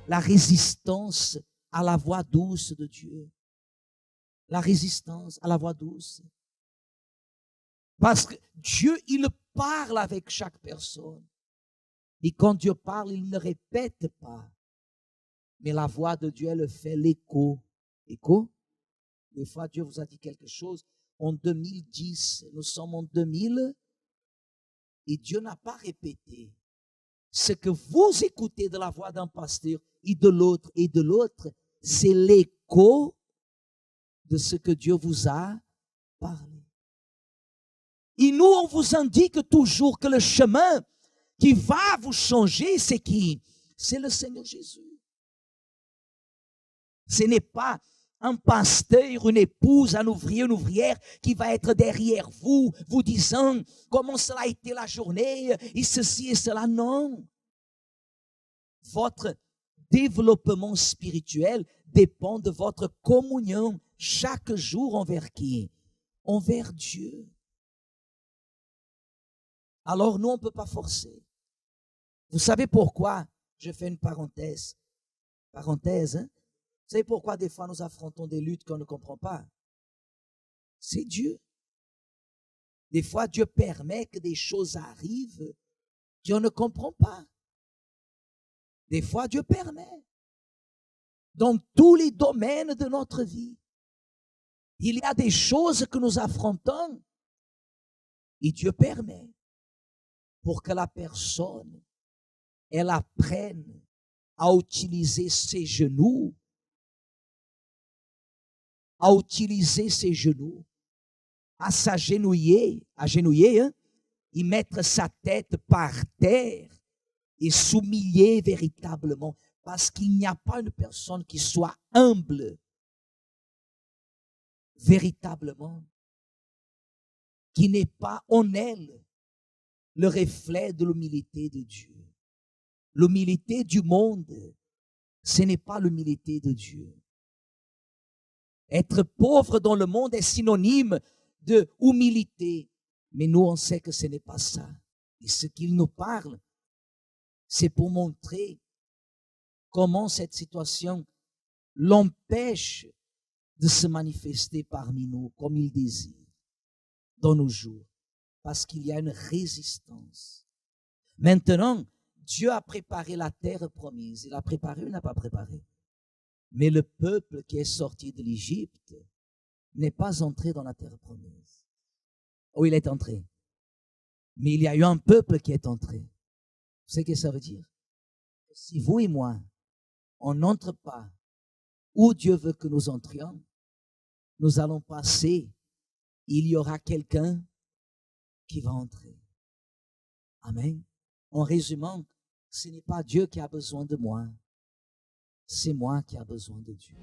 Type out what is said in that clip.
la résistance à la voix douce de Dieu. La résistance à la voix douce. Parce que Dieu, il parle avec chaque personne. Et quand Dieu parle, il ne répète pas. Mais la voix de Dieu, elle fait l'écho. Écho? Des fois, Dieu vous a dit quelque chose. En 2010, nous sommes en 2000 et Dieu n'a pas répété. Ce que vous écoutez de la voix d'un pasteur et de l'autre, c'est l'écho de ce que Dieu vous a parlé. Et nous, on vous indique toujours que le chemin qui va vous changer, c'est qui? C'est le Seigneur Jésus. Ce n'est pas un pasteur, une épouse, un ouvrier, une ouvrière qui va être derrière vous, vous disant comment cela a été la journée, et ceci et cela. Non. Votre développement spirituel dépend de votre communion chaque jour envers qui? Envers Dieu. Alors nous, on ne peut pas forcer. Vous savez pourquoi? Je fais une parenthèse. Parenthèse, hein? Vous savez pourquoi des fois nous affrontons des luttes qu'on ne comprend pas? C'est Dieu. Des fois, Dieu permet que des choses arrivent qu'on ne comprend pas. Des fois, Dieu permet. Dans tous les domaines de notre vie, il y a des choses que nous affrontons et Dieu permet pour que la personne, elle apprenne à utiliser ses genoux, à s'agenouiller, hein, et mettre sa tête par terre et s'humilier véritablement, parce qu'il n'y a pas une personne qui soit humble véritablement, qui n'ait pas en elle le reflet de l'humilité de Dieu. L'humilité du monde, ce n'est pas l'humilité de Dieu. Être pauvre dans le monde est synonyme de humilité. Mais nous, on sait que ce n'est pas ça. Et ce qu'il nous parle, c'est pour montrer comment cette situation l'empêche de se manifester parmi nous comme il désire dans nos jours. Parce qu'il y a une résistance. Maintenant, Dieu a préparé la terre promise. Il a préparé ou n'a pas préparé? Mais le peuple qui est sorti de l'Égypte n'est pas entré dans la terre promise. Oh, il est entré. Mais il y a eu un peuple qui est entré. Vous savez ce que ça veut dire? Si vous et moi, on n'entre pas où Dieu veut que nous entrions, nous allons passer. Il y aura quelqu'un qui va entrer. Amen. En résumant, ce n'est pas Dieu qui a besoin de moi. C'est moi qui a besoin de Dieu.